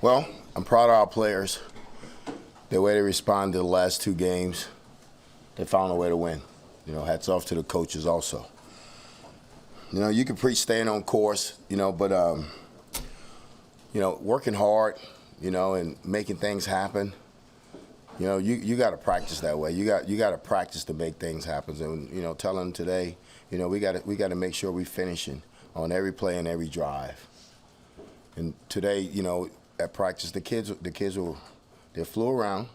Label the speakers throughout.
Speaker 1: Well, I'm proud of our players. The way they responded to the last two games, they found a way to win. Hats off to the coaches also. You can preach staying on course, but, working hard, and making things happen, you got to practice that way. You got to practice to make things happen. And, telling them today, we got to make sure we're finishing on every play and every drive. And today, at practice, the kids they flew around.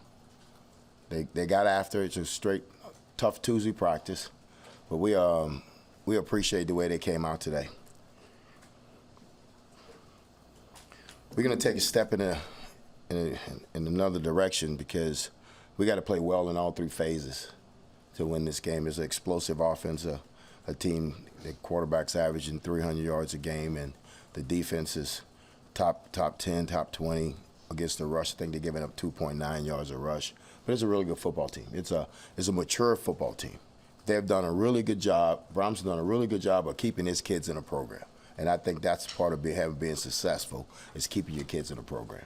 Speaker 1: They got after it. It's a straight, tough Tuesday practice. But we appreciate the way they came out today. We're going to take a step in another direction because we got to play well in all three phases to win this game. It's an explosive offense, a team, the quarterback's averaging 300 yards a game, and the defense is top 10, top 20 against the rush. I think they're giving up 2.9 yards a rush. But it's a really good football team. It's a mature football team. They've done a really good job. Brahms has done a really good job of keeping his kids in a program. And I think that's part of being successful is keeping your kids in a program.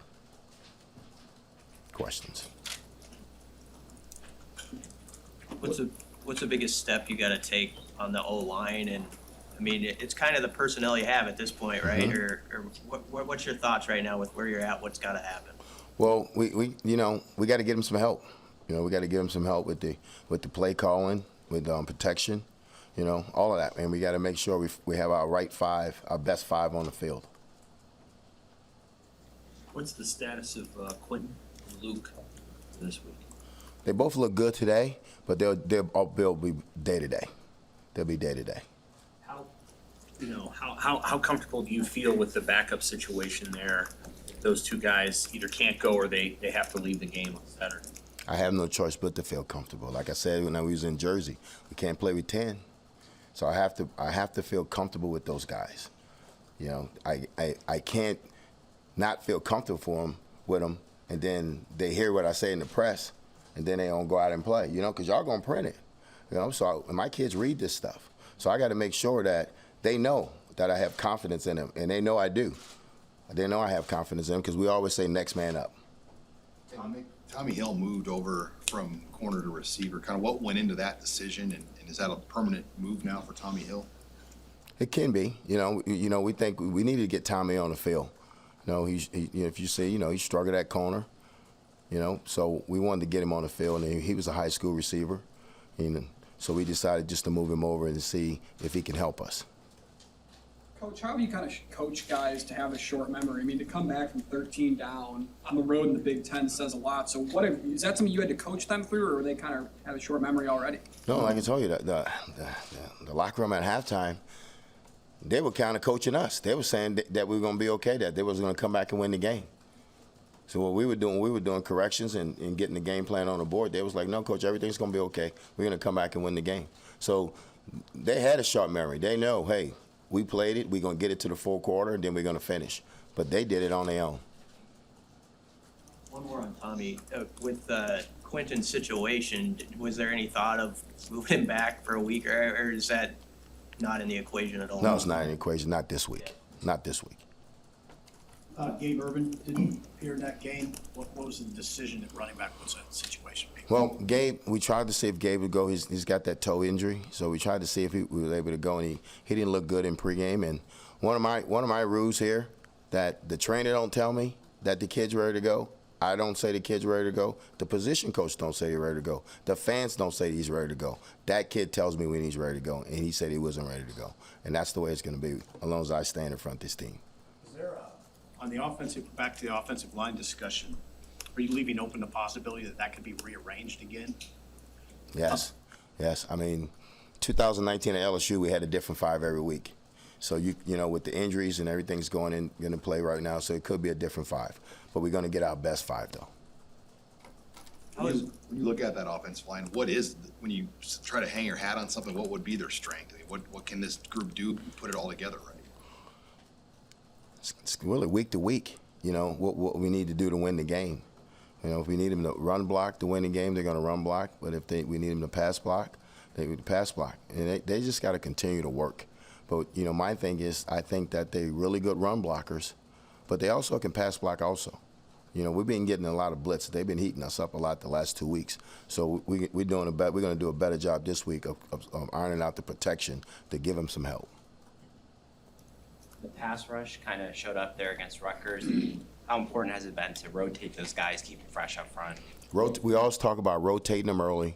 Speaker 1: Questions?
Speaker 2: What's the biggest step you got to take on the O-line? And I mean, it's kind of the personnel you have at this point, right? Mm-hmm. Or what's your thoughts right now with where you're at? What's got to happen?
Speaker 1: Well, we got to get them some help. We got to give them some help with the play calling, with protection, all of that. And we got to make sure we have our best five on the field.
Speaker 3: What's the status of Quentin and Luke this week?
Speaker 1: They both look good today, but they'll be day to day. They'll be day to day.
Speaker 3: How comfortable do you feel with the backup situation there? Those two guys either can't go or they have to leave the game on Saturday.
Speaker 1: I have no choice but to feel comfortable. Like I said when I was in Jersey, we can't play with 10, so I have to feel comfortable with those guys. I can't not feel comfortable with them, and then they hear what I say in the press, and then they don't go out and play. Because y'all gonna print it. So my kids read this stuff, so I got to make sure that they know that I have confidence in them, and they know I do. They know I have confidence in them because we always say next man up.
Speaker 4: Tommy Hill moved over from corner to receiver. Kind of what went into that decision, and is that a permanent move now for Tommy Hill?
Speaker 1: It can be. We think we need to get Tommy on the field. If you see, he struggled at corner. So we wanted to get him on the field, and he was a high school receiver. So we decided just to move him over and see if he can help us.
Speaker 5: Coach, how have you kind of coached guys to have a short memory? I mean, to come back from 13 down on the road in the Big Ten says a lot. So is that something you had to coach them through, or they kind of have a short memory already?
Speaker 1: No, I can tell you that the locker room at halftime, they were kind of coaching us. They were saying that we were going to be okay, that they was going to come back and win the game. So what we were doing corrections and getting the game plan on the board. They was like, no, Coach, everything's going to be okay. We're going to come back and win the game. So they had a short memory. They know, hey, we played it, we're going to get it to the full quarter, and then we're going to finish. But they did it on their own.
Speaker 2: One more on Tommy. With Quentin's situation, was there any thought of moving him back for a week, or is that not in the equation at all?
Speaker 1: No, it's not in the equation. Not this week. Not this week.
Speaker 6: Gabe Ervin didn't appear in that game. What was the decision at running back? What's that situation?
Speaker 1: Well, Gabe, we tried to see if Gabe would go. He's got that toe injury, so we tried to see if we was able to go, and he didn't look good in pregame. And one of my rules here, that the trainer don't tell me that the kid's ready to go. I don't say the kid's ready to go. The position coach don't say he's ready to go. The fans don't say he's ready to go. That kid tells me when he's ready to go, and he said he wasn't ready to go. And that's the way it's going to be as long as I stand in front of this team.
Speaker 6: Is there on the back to the offensive line discussion, are you leaving open the possibility that could be rearranged again?
Speaker 1: Yes. I mean, 2019 at LSU, we had a different five every week. So, with the injuries and everything's going to play right now, so it could be a different five. But we're going to get our best five, though.
Speaker 4: When you look at that offensive line, when you try to hang your hat on something, what would be their strength? I mean, what can this group do to put it all together right?
Speaker 1: It's really week to week, what we need to do to win the game. If we need them to run block to win the game, they're going to run block. But if we need them to pass block, they would pass block. And they just got to continue to work. But, my thing is I think that they're really good run blockers, but they also can pass block also. You know, we've been getting a lot of blitzes. They've been heating us up a lot the last 2 weeks. So we're going to do a better job this week of ironing out the protection to give them some help.
Speaker 7: The pass rush kind of showed up there against Rutgers. How important has it been to rotate those guys, keep them fresh up front?
Speaker 1: We always talk about rotating them early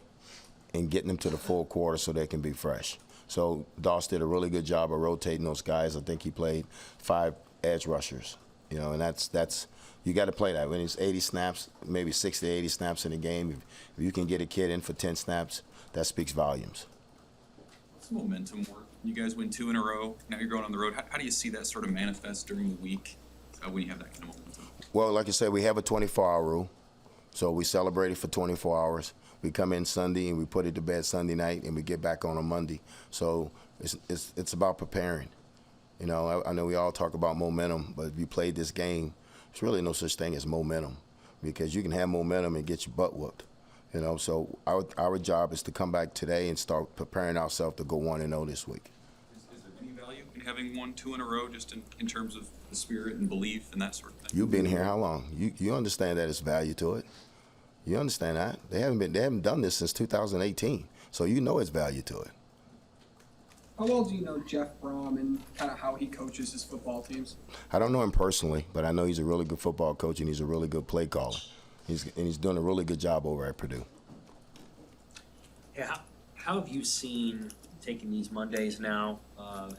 Speaker 1: and getting them to the full quarter so they can be fresh. So Doss did a really good job of rotating those guys. I think he played 5 edge rushers, you know, and that's you got to play that. When it's 80 snaps, maybe 60 to 80 snaps in a game, if you can get a kid in for 10 snaps, that speaks volumes.
Speaker 8: What's the momentum work? You guys win 2 in a row. Now you're going on the road. How do you see that sort of manifest during the week when you have that kind of momentum?
Speaker 1: Well, like I said, we have a 24-hour rule, so we celebrate it for 24 hours. We come in Sunday and we put it to bed Sunday night, and we get back on Monday. So it's about preparing. You know, I know we all talk about momentum, but if you played this game, there's really no such thing as momentum, because you can have momentum and get your butt whooped. You know, so our job is to come back today and start preparing ourselves to go 1-0 this week.
Speaker 8: Is there any value in having won 2 in a row, just in terms of the spirit and belief and that sort of thing?
Speaker 1: You've been here how long? You understand that there's value to it. You understand that they haven't done this since 2018, so you know it's value to it.
Speaker 5: How well do you know Jeff Brom and kind of how he coaches his football teams?
Speaker 1: I don't know him personally, but I know he's a really good football coach and he's a really good play caller. He's doing a really good job over at Purdue.
Speaker 3: Yeah, how have you seen taking these Mondays now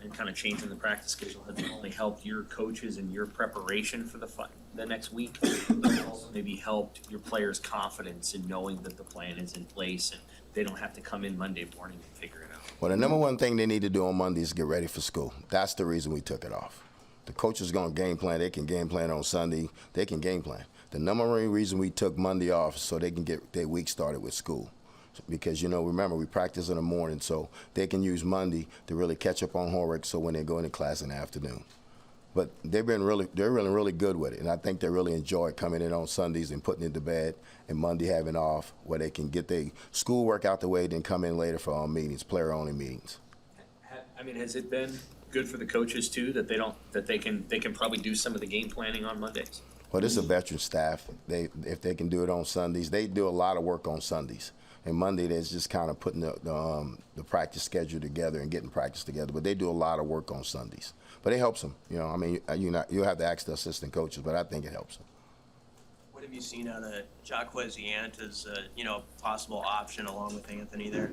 Speaker 3: and kind of changing the practice schedule? Has it only helped your coaches and your preparation for the next week? But it also maybe helped your players' confidence in knowing that the plan is in place and they don't have to come in Monday morning and figure it out?
Speaker 1: Well, the number one thing they need to do on Monday is get ready for school. That's the reason we took it off. The coaches are going to game plan. They can game plan on Sunday. They can game plan. The number one reason we took Monday off so they can get their week started with school. Because, you know, remember, we practice in the morning, so they can use Monday to really catch up on homework so when they go into class in the afternoon. But they're really good with it, and I think they really enjoy coming in on Sundays and putting it to bed, and Monday having off where they can get their schoolwork out the way, then come in later for our meetings, player-only meetings.
Speaker 3: I mean, has it been good for the coaches too that they can probably do some of the game planning on Mondays?
Speaker 1: Well, this is a veteran staff. If they can do it on Sundays, they do a lot of work on Sundays. And Monday, they're just kind of putting the practice schedule together and getting practice together. But they do a lot of work on Sundays. But it helps them. You know, I mean, you have to ask the assistant coaches, but I think it helps them.
Speaker 2: What have you seen out of Jaquez Yant as a possible option along with Anthony there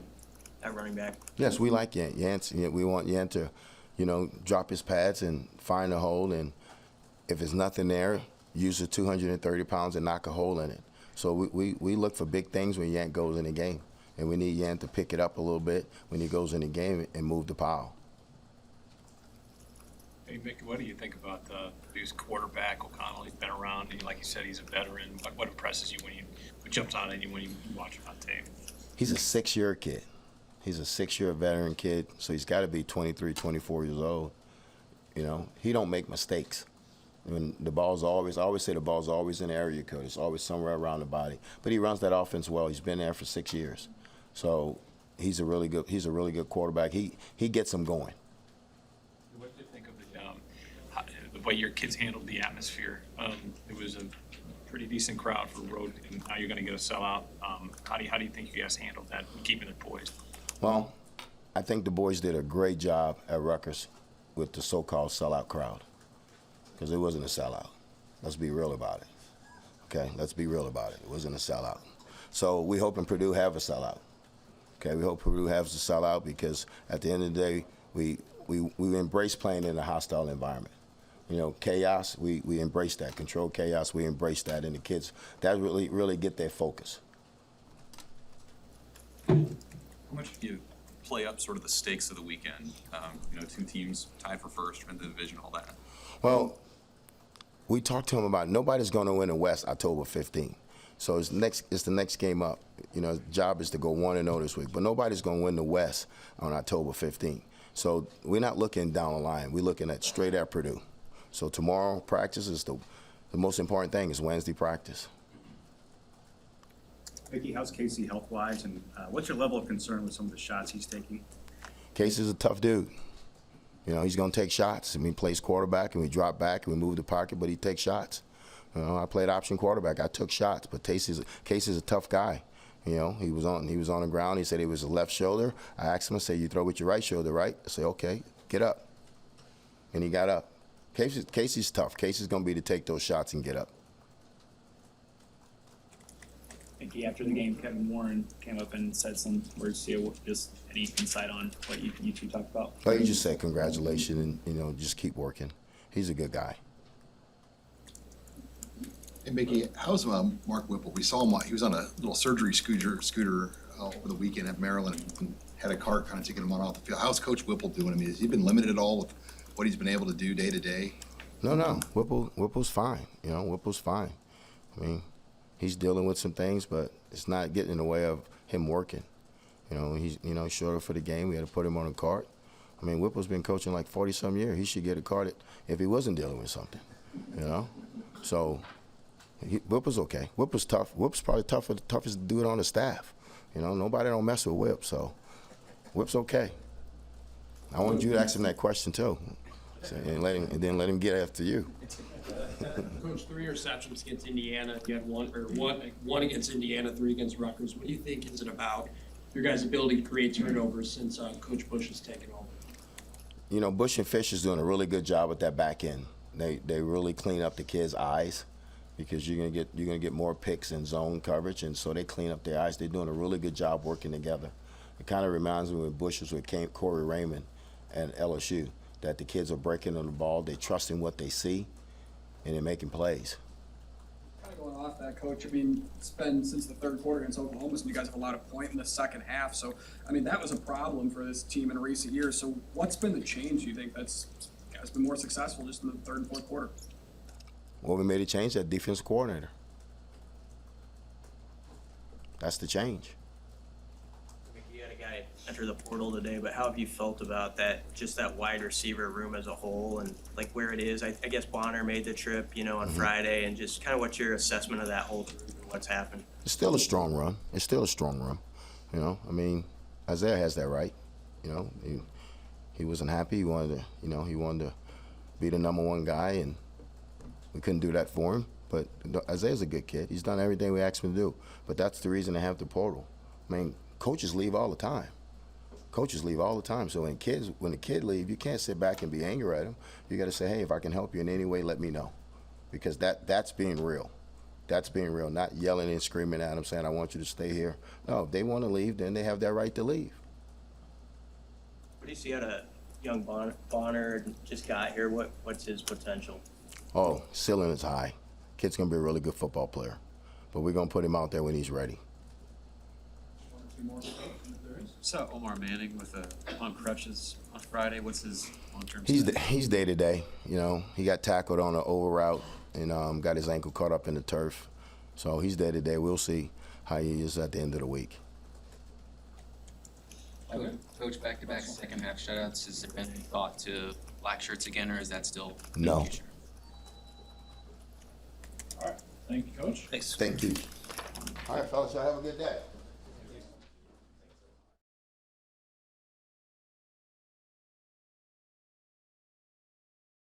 Speaker 2: at running back?
Speaker 1: Yes, we like Yant. We want Yant to, drop his pads and find a hole, and if there's nothing there, use the 230 pounds and knock a hole in it. So we look for big things when Yant goes in the game, and we need Yant to pick it up a little bit when he goes in the game and move the pile.
Speaker 9: Hey, Mickey, what do you think about Purdue's quarterback, O'Connell? He's been around, and like you said, he's a veteran. What impresses you what jumps out at you when you watch him on tape?
Speaker 1: He's a 6-year kid. He's a 6-year veteran kid, so he's got to be 23, 24 years old. You know, he don't make mistakes. When the ball's always, I always say the ball's always in the area code. It's always somewhere around the body. But he runs that offense well. He's been there for 6 years. So he's a really good quarterback. He gets them going.
Speaker 9: What do you think of the way your kids handled the atmosphere? It was a pretty decent crowd for road, and now you're going to get a sellout. How do you think you guys handled that and keeping it poised?
Speaker 1: Well, I think the boys did a great job at Rutgers with the so-called sellout crowd, because it wasn't a sellout. Let's be real about it. Okay, let's be real about it. It wasn't a sellout. So we hoping Purdue have a sellout. Okay, we hope Purdue has a sellout, because at the end of the day, we embrace playing in a hostile environment. You know, chaos, we embrace that. Controlled chaos, we embrace that. And the kids, that really get their focus.
Speaker 8: How much do you play up sort of the stakes of the weekend? 2 teams tied for first, win the division, all that.
Speaker 1: Well, we talked to him about nobody's going to win the West October 15th. So it's the next game up. You know, the job is to go 1-0 this week, but nobody's going to win the West on October 15th. So we're not looking down the line. We're looking at straight at Purdue. So tomorrow practice is the most important thing is Wednesday practice.
Speaker 6: Mickey, how's Casey health-wise, and what's your level of concern with some of the shots he's taking?
Speaker 1: Casey's a tough dude. You know, he's going to take shots. I mean, he plays quarterback, and we drop back, and we move the pocket, but he takes shots. You know, I played option quarterback. I took shots, but Casey's a tough guy. You know, he was on the ground. He said it was a left shoulder. I asked him, I said, "You throw with your right shoulder, right?" I said, "Okay, get up." And he got up. Casey's tough. Casey's gonna be to take those shots and get up.
Speaker 10: Mickey, after the game, Kevin Warren came up and said some words to you. Just any insight on what you two talked about?
Speaker 1: Oh, he just said congratulations and just keep working. He's a good guy.
Speaker 4: Hey, Mickey, how's Mark Whipple? We saw him, he was on a little surgery scooter over the weekend at Maryland and had a cart kind of taking him on off the field. How's Coach Whipple doing? I mean, has he been limited at all with what he's been able to do day to day?
Speaker 1: No. Whipple's fine. You know, Whipple's fine. I mean, he's dealing with some things, but it's not getting in the way of him working. You know, he showed up for the game. We had to put him on a cart. I mean, Whipple's been coaching like 40-some years. He should get a cart if he wasn't dealing with something, you know? So Whipple's okay. Whipple's tough. Whipple's probably toughest dude on the staff. You know, nobody don't mess with Whip, so Whip's okay. I wanted you to ask him that question, too, and then let him get after you.
Speaker 11: Coach, 3 interceptions against Indiana. You had one against Indiana, 3 against Rutgers. What do you think is it about your guys' ability to create turnovers since Coach Bush has taken over?
Speaker 1: You know, Bush and Fish is doing a really good job with that back end. They really clean up the kids' eyes because you're gonna get more picks in zone coverage, and so they clean up their eyes. They're doing a really good job working together. It kind of reminds me when Bush was with Corey Raymond and LSU, that the kids are breaking on the ball, they trust in what they see, and they're making plays.
Speaker 5: Kind of going off that, Coach, I mean, it's been since the third quarter against Oklahoma, and you guys have a lot of point in the second half. So, I mean, that was a problem for this team in recent years. So what's been the change, you think, that's guys been more successful just in the third and fourth quarter?
Speaker 1: Well, we made a change, that defensive coordinator. That's the change.
Speaker 2: You had a guy enter the portal today, but how have you felt about that, just that wide receiver room as a whole and like where it is? I guess Bonner made the trip, on Friday, and just kind of what's your assessment of that whole group and what's happened?
Speaker 1: It's still a strong run. It's still a strong run. I mean, Isaiah has that right. He wasn't happy. He wanted to be the #1 guy, and we couldn't do that for him. But Isaiah's a good kid. He's done everything we asked him to do. But that's the reason they have the portal. I mean, coaches leave all the time. So when the kid leave, you can't sit back and be angry at him. You got to say, hey, if I can help you in any way, let me know, because that's being real. That's being real, not yelling and screaming at them saying, I want you to stay here. No, if they want to leave, then they have that right to leave.
Speaker 2: What do you see out of young Bonner just got here? What's his potential?
Speaker 1: Oh, ceiling is high. Kid's going to be a really good football player, but we're going to put him out there when he's ready.
Speaker 12: So Omar Manning on crutches on Friday. What's his long-term?
Speaker 1: He's day to day. He got tackled on an over route and got his ankle caught up in the turf. So he's day to day. We'll see how he is at the end of the week.
Speaker 13: Coach, back-to-back second half shutouts. Has there been any thought to black shirts again, or is that still
Speaker 1: no?
Speaker 10: All right. Thank you, Coach.
Speaker 2: Thanks.
Speaker 1: Thank you. All right, fellas, y'all have a good day.